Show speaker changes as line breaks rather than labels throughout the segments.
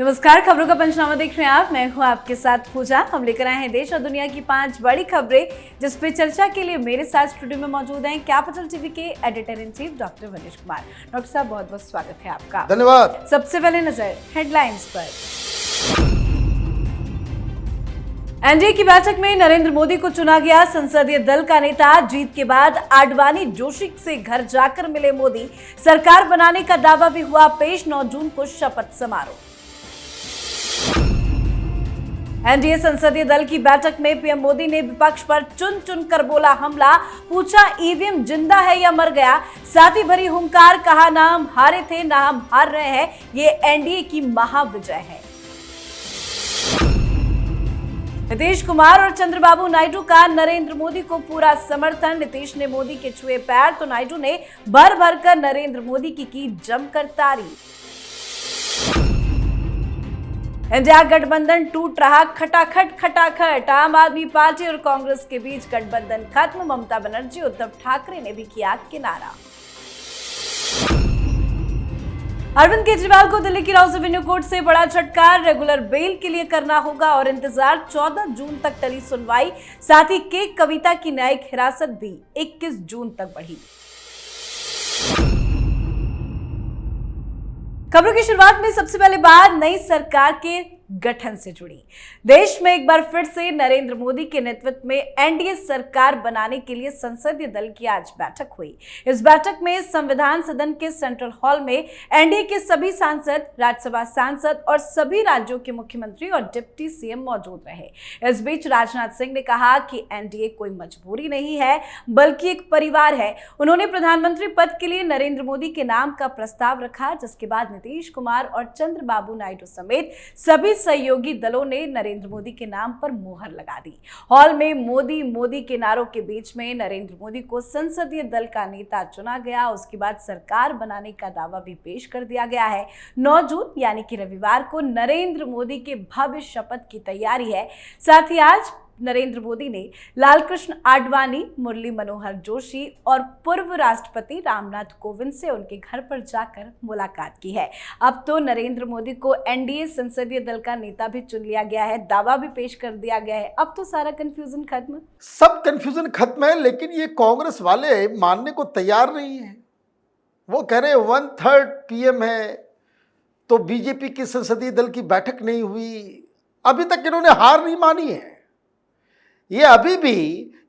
नमस्कार, खबरों का पंचनामा देख रहे हैं आप। मैं हूं आपके साथ पूजा। हम लेकर आए हैं देश और दुनिया की 5 बड़ी खबरें, जिस पे चर्चा के लिए मेरे साथ स्टूडियो में मौजूद हैं कैपिटल टीवी के editor in chief doctor Vaneesh Kumar. Doctor साहब, बहुत बहुत स्वागत है आपका।
धन्यवाद।
सबसे पहले नजर हेडलाइंस पर। एनडीए की बैठक में नरेंद्र मोदी को चुना गया संसदीय दल का नेता। जीत के बाद आडवाणी जोशी से घर जाकर मिले मोदी। सरकार बनाने का दावा भी हुआ पेश। 9 जून को शपथ समारोह। एनडीए संसदीय दल की बैठक में पीएम मोदी ने विपक्ष पर चुन चुन कर बोला हमला। पूछा ईवीएम जिंदा है या मर गया। साथ ही भरी हुंकार, कहा ना हम हारे थे ना हम हार रहे हैं, ये एनडीए की महाविजय है। नीतीश कुमार और चंद्रबाबू नायडू का नरेंद्र मोदी को पूरा समर्थन। नीतीश ने मोदी के छुए पैर तो नायडू ने भर भर कर नरेंद्र मोदी की जमकर तारीफ। इंडिया गठबंधन टूट रहा खटाखट खटाखट। आम आदमी पार्टी और कांग्रेस के बीच गठबंधन खत्म। ममता बनर्जी, उद्धव ठाकरे ने भी किया किनारा। अरविंद केजरीवाल को दिल्ली की राउस एवेन्यू कोर्ट से बड़ा झटका। रेगुलर बेल के लिए करना होगा और इंतजार। 14 जून तक टली सुनवाई। साथ ही के कविता की न्यायिक हिरासत भी 21 जून तक बढ़ी। खबरों की शुरुआत में सबसे पहले बात नई सरकार के गठन से जुड़ी। देश में एक बार फिर से नरेंद्र मोदी के नेतृत्व में एनडीए सरकार बनाने के लिए संसदीय दल की आज बैठक हुई। इस बैठक में संविधान सदन के सेंट्रल हॉल में एनडीए के सभी सांसद, राज्यसभा सांसद और सभी राज्यों के मुख्यमंत्री और डिप्टी सीएम मौजूद रहे। इस बीच राजनाथ सिंह ने कहा कि एनडीए कोई मजबूरी नहीं है, बल्कि एक परिवार है। उन्होंने प्रधानमंत्री पद के लिए नरेंद्र मोदी के नाम का प्रस्ताव रखा, जिसके बाद नीतीश कुमार और चंद्रबाबू नायडू समेत सभी सहयोगी दलों ने नरेंद्र मोदी के नाम पर मुहर लगा दी। हॉल में मोदी मोदी के नारों के बीच में नरेंद्र मोदी को संसदीय दल का नेता चुना गया। उसके बाद सरकार बनाने का दावा भी पेश कर दिया गया है। 9 जून यानी कि रविवार को नरेंद्र मोदी के भव्य शपथ की तैयारी है। साथ ही आज नरेंद्र मोदी ने लालकृष्ण आडवाणी, मुरली मनोहर जोशी और पूर्व राष्ट्रपति रामनाथ कोविंद से उनके घर पर जाकर मुलाकात की है। अब तो नरेंद्र मोदी को एनडीए संसदीय दल का नेता भी चुन लिया गया है, दावा भी पेश कर दिया गया है। अब तो सारा कंफ्यूजन खत्म।
सब कंफ्यूजन खत्म है, लेकिन ये कांग्रेस वाले मानने को तैयार नहीं है। वो कह रहे 1/3 पीएम है तो बीजेपी की संसदीय दल की बैठक नहीं हुई। अभी तक इन्होंने हार नहीं मानी है। ये अभी भी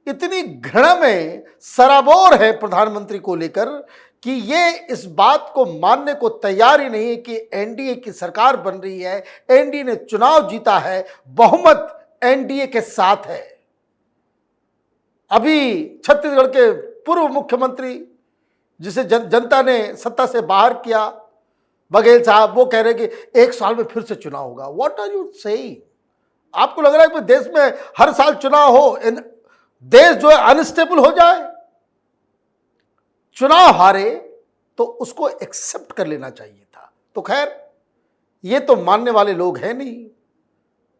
इतनी घृणा में सराबोर है प्रधानमंत्री को लेकर कि ये इस बात को मानने को तैयार ही नहीं है कि एनडीए की सरकार बन रही है, एनडीए ने चुनाव जीता है, बहुमत एनडीए के साथ है। अभी छत्तीसगढ़ के पूर्व मुख्यमंत्री जिसे जनता ने सत्ता से बाहर किया, बघेल साहब, वो कह रहे कि 1 साल में फिर से चुनाव होगा। What are you saying? आपको लग रहा है कि देश में हर साल चुनाव हो, देश जो है अनस्टेबल हो जाए? चुनाव हारे तो उसको एक्सेप्ट कर लेना चाहिए था। तो खैर, ये तो मानने वाले लोग हैं नहीं,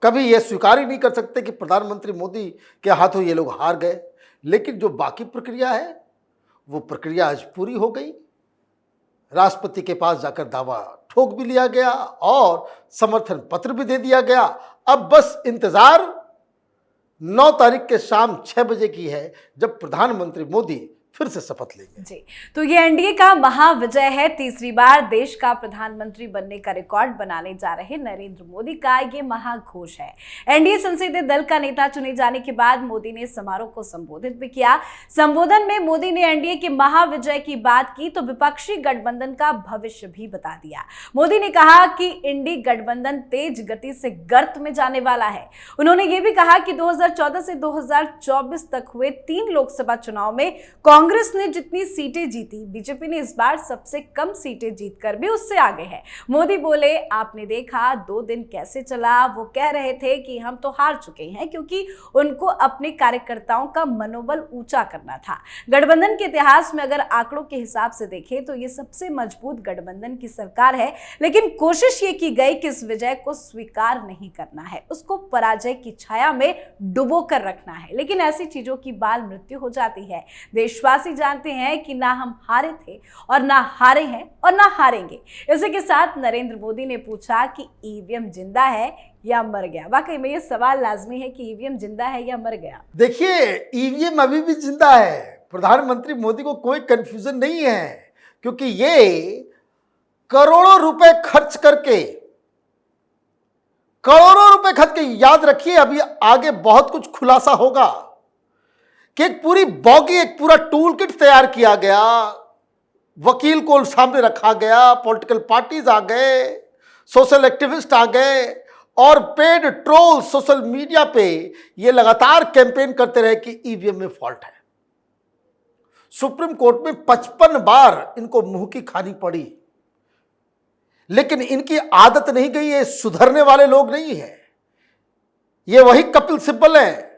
कभी ये स्वीकार ही नहीं कर सकते कि प्रधानमंत्री मोदी के हाथों ये लोग हार गए। लेकिन जो बाकी प्रक्रिया है वो प्रक्रिया आज पूरी हो गई। राष्ट्रपति के पास जाकर दावा ठोक भी लिया गया और समर्थन पत्र भी दे दिया गया। अब बस इंतजार 9 तारीख के शाम 6 बजे की है, जब प्रधानमंत्री मोदी फिर से शपथ लेंगे।
जी, तो ये एनडीए का महाविजय है। तीसरी बार देश का प्रधानमंत्री बनने का रिकॉर्ड बनाने जा रहे नरेंद्र मोदी का ये महाघोष है। एनडीए संसदीय दल का नेता चुने जाने के बाद मोदी ने समारोह को संबोधित भी किया। संबोधन में मोदी ने एनडीए के महाविजय की बात की तो विपक्षी गठबंधन का भविष्य भी बता दिया। मोदी ने कहा कि इंडी गठबंधन तेज गति से गर्त में जाने वाला है। उन्होंने ये भी कहा कि 2014 से 2024 तक हुए 3 लोकसभा चुनाव में कांग्रेस ने जितनी सीटें जीती, बीजेपी ने इस बार सबसे कम सीटें जीतकर भी उससे आगे है। मोदी बोले, आपने देखा 2 दिन कैसे चला। वो कह रहे थे कि हम तो हार चुके हैं, क्योंकि उनको अपने कार्यकर्ताओं का मनोबल ऊंचा करना था। गठबंधन के इतिहास में अगर आंकड़ों के हिसाब से देखें तो ये सबसे मजबूत गठबंधन की सरकार है। लेकिन कोशिश ये की गई कि इस विजय को स्वीकार नहीं करना है, उसको पराजय की छाया में डुबो कर रखना है। लेकिन ऐसी चीजों की बाल मृत्यु हो जाती है। देशवासी देशवासी जानते हैं कि ना हम हारे थे और ना हारे हैं और ना हारेंगे। इसी के साथ नरेंद्र मोदी ने पूछा कि ईवीएम जिंदा है या मर गया। वाकई में ये सवाल लाजमी है कि ईवीएम जिंदा है या मर गया।
देखिए, ईवीएम अभी भी जिंदा है। प्रधानमंत्री मोदी को कोई कंफ्यूजन नहीं है, क्योंकि ये करोड़ों रुपए खर्च करके, याद रखिए अभी आगे बहुत कुछ खुलासा होगा कि एक पूरी बॉगी, एक पूरा टूल किट तैयार किया गया, वकील को सामने रखा गया, पॉलिटिकल पार्टीज आ गए, सोशल एक्टिविस्ट आ गए और पेड ट्रोल सोशल मीडिया पे ये लगातार कैंपेन करते रहे कि ईवीएम में फॉल्ट है। सुप्रीम कोर्ट में 55 बार इनको मुंह की खानी पड़ी, लेकिन इनकी आदत नहीं गई। ये सुधरने वाले लोग नहीं है। ये वही कपिल सिब्बल हैं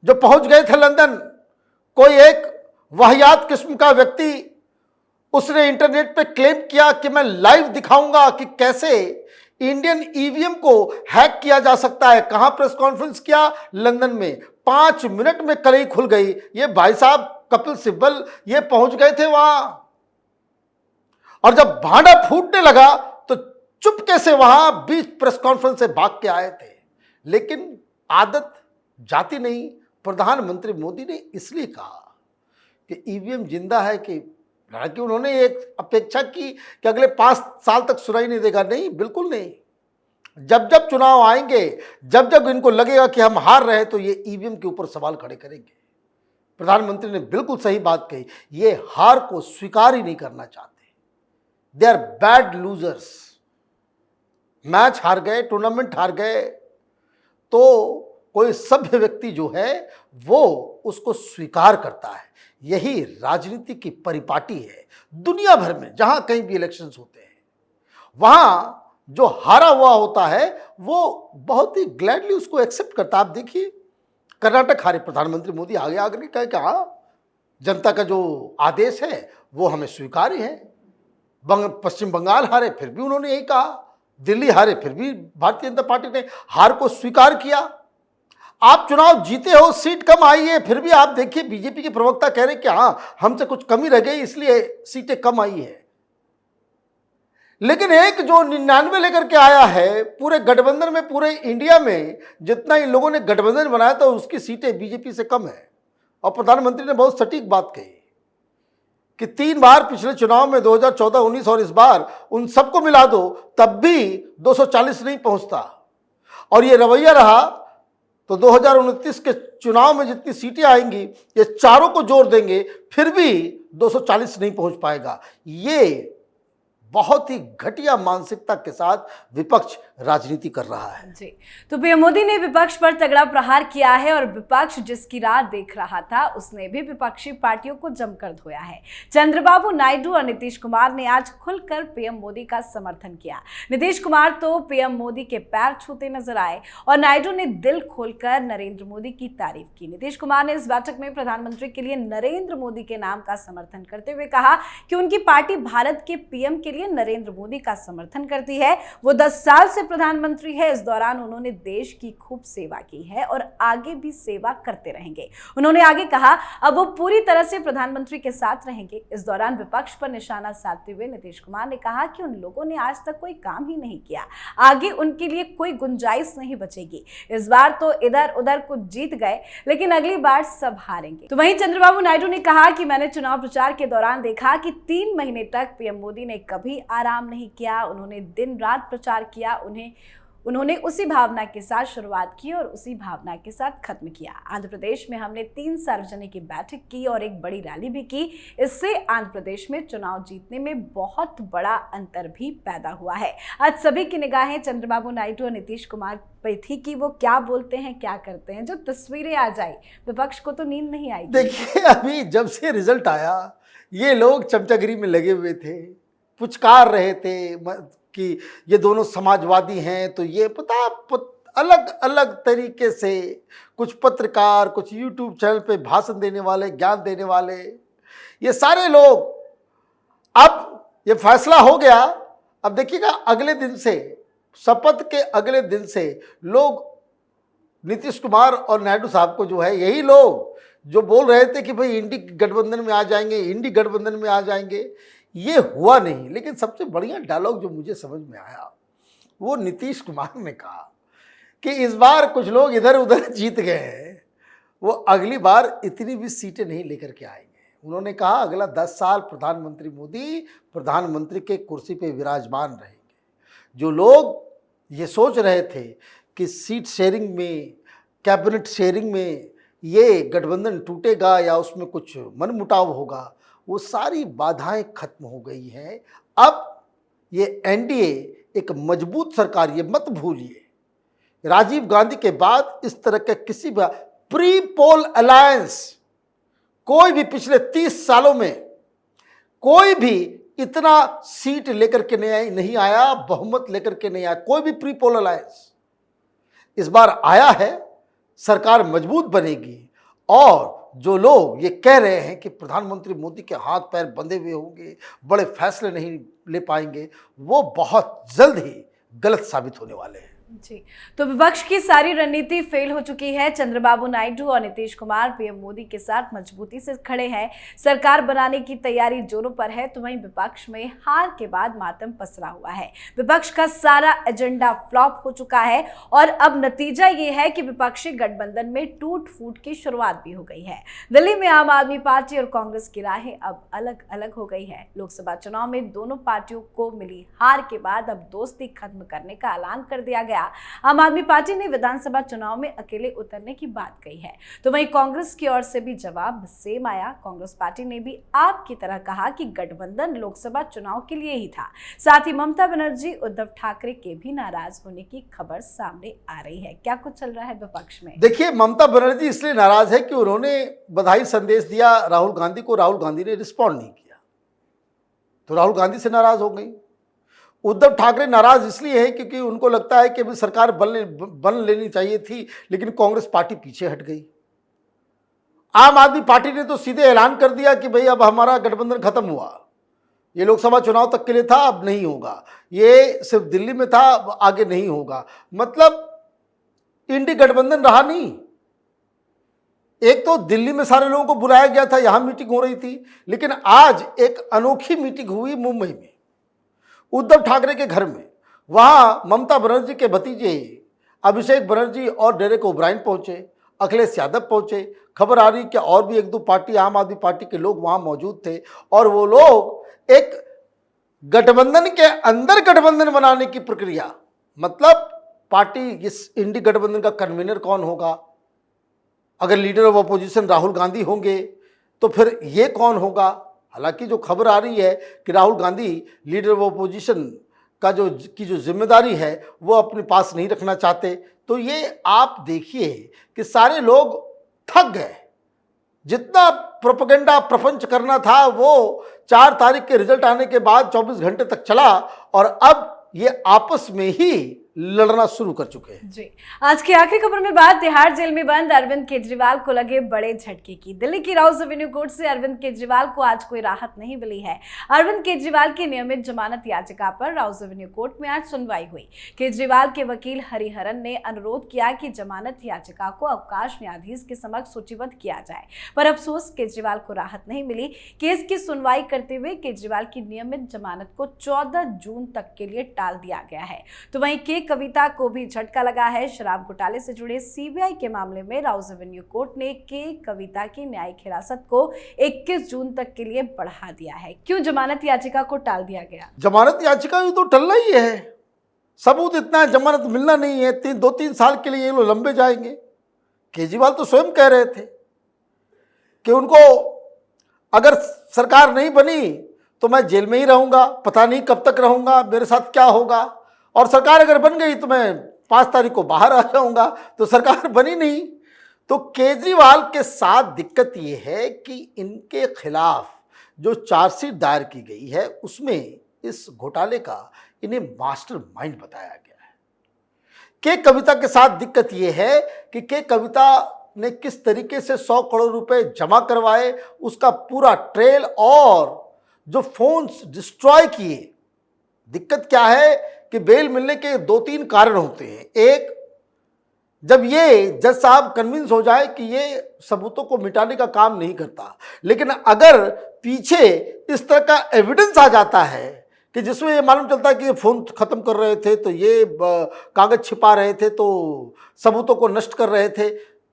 जो पहुंच गए थे लंदन। कोई एक वाहियात किस्म का व्यक्ति, उसने इंटरनेट पे क्लेम किया कि मैं लाइव दिखाऊंगा कि कैसे इंडियन ईवीएम को हैक किया जा सकता है। कहां प्रेस कॉन्फ्रेंस किया? लंदन में। 5 मिनट में कलई खुल गई। ये भाई साहब कपिल सिब्बल ये पहुंच गए थे वहां, और जब भांडा फूटने लगा तो चुपके से वहां बीच प्रेस कॉन्फ्रेंस से भाग के आए थे। लेकिन आदत जाती नहीं। प्रधानमंत्री मोदी ने इसलिए कहा कि ईवीएम जिंदा है कि हालांकि उन्होंने एक अपेक्षा की कि अगले 5 साल तक सुनाई नहीं देगा। नहीं, बिल्कुल नहीं। जब जब चुनाव आएंगे, जब जब इनको लगेगा कि हम हार रहे हैं, तो ये ईवीएम के ऊपर सवाल खड़े करेंगे। प्रधानमंत्री ने बिल्कुल सही बात कही। ये हार को स्वीकार ही नहीं करना चाहते। They are bad losers. Match हार गए, टूर्नामेंट हार गए, तो कोई सभ्य व्यक्ति जो है वो उसको स्वीकार करता है। यही राजनीति की परिपाटी है। दुनिया भर में जहां कहीं भी इलेक्शंस होते हैं, वहां जो हारा हुआ होता है वो बहुत ही ग्लैडली उसको एक्सेप्ट करता है। आप देखिए, कर्नाटक हारे, प्रधानमंत्री मोदी आगे आगे कहे कि हाँ, जनता का जो आदेश है वो हमें स्वीकार्य है। पश्चिम बंगाल हारे, फिर भी उन्होंने यही कहा। दिल्ली हारे, फिर भी भारतीय जनता पार्टी ने हार को स्वीकार किया। आप चुनाव जीते हो, सीट कम आई है, फिर भी आप देखिए बीजेपी के प्रवक्ता कह रहे कि हाँ, हमसे कुछ कमी रह गई इसलिए सीटें कम आई है। लेकिन एक जो 99 लेकर के आया है, पूरे गठबंधन में, पूरे इंडिया में जितना इन लोगों ने गठबंधन बनाया था, उसकी सीटें बीजेपी से कम है। और प्रधानमंत्री ने बहुत सटीक बात कही कि 3 बार पिछले चुनाव में 2014, 19 और इस बार उन सबको मिला दो तब भी 240 नहीं पहुंचता। और ये रवैया रहा तो 2029 के चुनाव में जितनी सीटें आएंगी, ये चारों को जोड़ देंगे, फिर भी 240 नहीं पहुंच पाएगा। ये बहुत ही घटिया मानसिकता के साथ विपक्ष राजनीति कर रहा है।
जी, तो पीएम मोदी ने विपक्ष पर तगड़ा प्रहार किया है और विपक्ष जिसकी राह देख रहा था, उसने भी विपक्षी पार्टियों को जमकर धोया है। चंद्रबाबू नायडू और नीतीश कुमार ने आज खुलकर पीएम मोदी का समर्थन किया। नीतीश कुमार तो पीएम मोदी के पैर छूते नजर आए और नायडू ने दिल खोलकर नरेंद्र मोदी की तारीफ की। नीतीश कुमार ने इस बैठक में प्रधानमंत्री के लिए नरेंद्र मोदी के नाम का समर्थन करते हुए कहा कि उनकी पार्टी भारत के पीएम के लिए नरेंद्र मोदी का समर्थन करती है। वो 10 साल से प्रधानमंत्री है। इस दौरान उन्होंने देश की खूब सेवा की है और आगे भी सेवा करते रहेंगे। उन्होंने आगे कहा, अब वो पूरी तरह से प्रधानमंत्री के साथ रहेंगे। इस दौरान विपक्ष पर निशाना साधते हुए नीतीश कुमार ने कहा कि उन लोगों ने आज तक कोई काम ही नहीं किया, आगे उनके लिए कोई गुंजाइश नहीं बचेगी। इस बार तो इधर उधर कुछ जीत गए, लेकिन अगली बार सब हारेंगे। तो वहीं चंद्रबाबू नायडू ने कहा कि मैंने चुनाव प्रचार के दौरान देखा कि 3 महीने तक पीएम मोदी ने कभी आराम नहीं किया। उन्होंने दिन रात प्रचार किया। उन्होंने उसी भावना के साथ शुरुआत की और उसी भावना के साथ खत्म किया। आंध्र प्रदेश में हमने 3 सार्वजनिक बैठक की और एक बड़ी रैली भी की। इससे आंध्र प्रदेश में चुनाव जीतने में बहुत बड़ा अंतर भी पैदा हुआ है। आज सभी की निगाहें चंद्रबाबू नायडू और नीतीश कुमार पे थी कि वो क्या बोलते हैं, क्या करते हैं। जो तस्वीरें आ जाए, विपक्ष को तो नींद नहीं आई।
देखिए, अभी जब से रिजल्ट आया, ये लोग चमचागिरी में लगे हुए थे, पुचकार रहे थे कि ये दोनों समाजवादी हैं। तो ये अलग अलग तरीके से कुछ पत्रकार, कुछ यूट्यूब चैनल पे भाषण देने वाले, ज्ञान देने वाले, ये सारे लोग, अब ये फैसला हो गया। अब देखिएगा, अगले दिन से, शपथ के अगले दिन से लोग नीतीश कुमार और नायडू साहब को जो है, यही लोग जो बोल रहे थे कि भाई इंडी गठबंधन में आ जाएंगे, इंडी गठबंधन में आ जाएंगे, ये हुआ नहीं। लेकिन सबसे बढ़िया डायलॉग जो मुझे समझ में आया वो नीतीश कुमार ने कहा कि इस बार कुछ लोग इधर उधर जीत गए हैं, वो अगली बार इतनी भी सीटें नहीं लेकर के आएंगे। उन्होंने कहा अगला 10 साल प्रधानमंत्री मोदी प्रधानमंत्री के कुर्सी पे विराजमान रहेंगे। जो लोग ये सोच रहे थे कि सीट शेयरिंग में, कैबिनेट शेयरिंग में ये गठबंधन टूटेगा या उसमें कुछ मनमुटाव होगा, वो सारी बाधाएं खत्म हो गई हैं। अब ये एनडीए एक मजबूत सरकार, ये मत भूलिए, राजीव गांधी के बाद इस तरह के किसी भी प्री पोल अलायंस कोई भी पिछले 30 सालों में कोई भी इतना सीट लेकर के नहीं आया, बहुमत लेकर के नहीं आया, कोई भी प्री पोल अलायंस। इस बार आया है, सरकार मजबूत बनेगी। और जो लोग ये कह रहे हैं कि प्रधानमंत्री मोदी के हाथ पैर बंधे हुए होंगे, बड़े फैसले नहीं ले पाएंगे, वो बहुत जल्द ही गलत साबित होने वाले हैं।
जी, तो विपक्ष की सारी रणनीति फेल हो चुकी है। चंद्रबाबू नायडू और नीतीश कुमार पीएम मोदी के साथ मजबूती से खड़े हैं। सरकार बनाने की तैयारी जोरों पर है, तो वहीं विपक्ष में हार के बाद मातम पसरा हुआ है। विपक्ष का सारा एजेंडा फ्लॉप हो चुका है और अब नतीजा ये है कि विपक्षी गठबंधन में टूट फूट की शुरुआत भी हो गई है। दिल्ली में आम आदमी पार्टी और कांग्रेस की राहें अब अलग अलग हो गई है। लोकसभा चुनाव में दोनों पार्टियों को मिली हार के बाद अब दोस्ती खत्म करने का ऐलान कर दिया गया। आम आदमी पार्टी ने विधानसभा चुनाव में अकेले उतरने की बात कही है, तो वहीं कांग्रेस की ओर से भी जवाब सेम आया। कांग्रेस पार्टी ने भी आपकी तरह कहा कि गठबंधन लोकसभा चुनाव के लिए ही था। साथ ही ममता बनर्जी, उद्धव ठाकरे के भी नाराज होने की खबर सामने आ रही है। क्या कुछ चल रहा है विपक्ष में?
देखिए, ममता बनर्जी इसलिए नाराज है कि उन्होंने बधाई संदेश दिया राहुल गांधी को, राहुल गांधी ने रिस्पॉन्ड नहीं किया, तो राहुल गांधी से नाराज हो गई। उद्धव ठाकरे नाराज इसलिए है क्योंकि उनको लगता है कि अभी सरकार बन लेनी चाहिए थी, लेकिन कांग्रेस पार्टी पीछे हट गई। आम आदमी पार्टी ने तो सीधे ऐलान कर दिया कि भाई अब हमारा गठबंधन खत्म हुआ, ये लोकसभा चुनाव तक के लिए था, अब नहीं होगा, ये सिर्फ दिल्ली में था, अब आगे नहीं होगा। मतलब इंडी गठबंधन रहा नहीं। एक तो दिल्ली में सारे लोगों को बुलाया गया था, यहां मीटिंग हो रही थी, लेकिन आज एक अनोखी मीटिंग हुई मुंबई में, उद्धव ठाकरे के घर में। वहां ममता बनर्जी के भतीजे अभिषेक बनर्जी और डेरेक ओब्रायन पहुंचे, अखिलेश यादव पहुंचे। खबर आ रही कि और भी 1-2 पार्टी, आम आदमी पार्टी के लोग वहां मौजूद थे और वो लोग एक गठबंधन के अंदर गठबंधन बनाने की प्रक्रिया, मतलब पार्टी, इस इंडी गठबंधन का कन्वीनर कौन होगा, अगर leader of opposition Rahul Gandhi होंगे तो फिर ये कौन होगा। हालांकि जो खबर आ रही है कि Rahul Gandhi leader of opposition का जो जिम्मेदारी है वो अपने पास नहीं रखना चाहते। तो ये आप देखिए कि सारे लोग थक गए। जितना प्रोपेगेंडा प्रपंच करना था वो 4 तारीख के रिजल्ट आने के बाद 24 घंटे तक चला और अब ये आपस में ही लड़ना शुरू कर चुके हैं।
जी, आज की आखिरी खबर में बात तिहाड़ जेल में बंद अरविंद केजरीवाल को लगे बड़े झटके की। दिल्ली की राउज एवेन्यू कोर्ट से अरविंद केजरीवाल को आज कोई राहत नहीं मिली है। अरविंद केजरीवाल की नियमित जमानत याचिका पर राउज एवेन्यू कोर्ट में आज सुनवाई हुई। केजरीवाल के वकील हरिहरन ने अनुरोध किया कि जमानत याचिका को अवकाश न्यायाधीश के समक्ष सूचीबद्ध किया जाए, पर अफसोस केजरीवाल को राहत नहीं मिली। केस की सुनवाई करते हुए केजरीवाल की नियमित जमानत को 14 जून तक के लिए टाल दिया गया है। तो वहीं के कविता को भी झटका लगा है। शराब घोटाले से जुड़े सीबीआई के मामले में राउज एवेन्यू कोर्ट ने के कविता की न्यायिक हिरासत को 21 जून तक के लिए बढ़ा दिया है। क्यों जमानत याचिका को टाल दिया गया?
जमानत याचिका तो टलना ही है, सबूत इतना है, जमानत मिलना नहीं है। 2-3 साल के लिए ये लोग लंबे जाएंगे। केजरीवाल तो स्वयं कह रहे थे कि उनको अगर सरकार नहीं बनी तो मैं जेल में ही रहूंगा, पता नहीं कब तक रहूंगा, मेरे साथ क्या होगा, और सरकार अगर बन गई तो मैं 5 तारीख को बाहर आ जाऊंगा। तो सरकार बनी नहीं। तो केजरीवाल के साथ दिक्कत ये है कि इनके खिलाफ जो चार्जशीट दायर की गई है उसमें इस घोटाले का इन्हें मास्टर माइंड बताया गया है। के कविता के साथ दिक्कत ये है कि के कविता ने किस तरीके से 100 करोड़ रुपए जमा करवाए, उसका पूरा ट्रेल और जो फोन्स डिस्ट्रॉय किए। दिक्कत क्या है कि बेल मिलने के 2-3 कारण होते हैं। एक, जब ये जज साहब कन्विंस हो जाए कि ये सबूतों को मिटाने का काम नहीं करता, लेकिन अगर पीछे इस तरह का एविडेंस आ जाता है कि जिसमें ये मालूम चलता है कि ये फ़ोन ख़त्म कर रहे थे, तो ये कागज़ छिपा रहे थे, तो सबूतों को नष्ट कर रहे थे,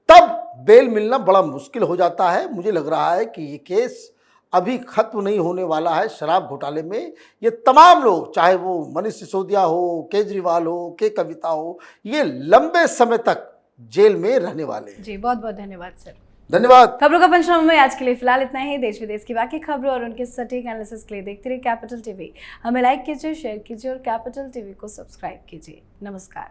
तब बेल मिलना बड़ा मुश्किल हो जाता है। मुझे लग रहा है कि ये केस अभी खत्म नहीं होने वाला है। शराब घोटाले में ये तमाम लोग, चाहे वो मनीष सिसोदिया हो, केजरीवाल हो, के कविता हो, ये लंबे समय तक जेल में रहने वाले हैं।
जी, बहुत बहुत धन्यवाद सर।
धन्यवाद।
खबरों का पंचनामा में आज के लिए फिलहाल इतना ही। देश विदेश की बाकी खबरों और उनके सटीक एनालिसिस के लिए देखते रहिए कैपिटल टीवी। हमें लाइक कीजिए, शेयर कीजिए और कैपिटल टीवी को सब्सक्राइब कीजिए। नमस्कार।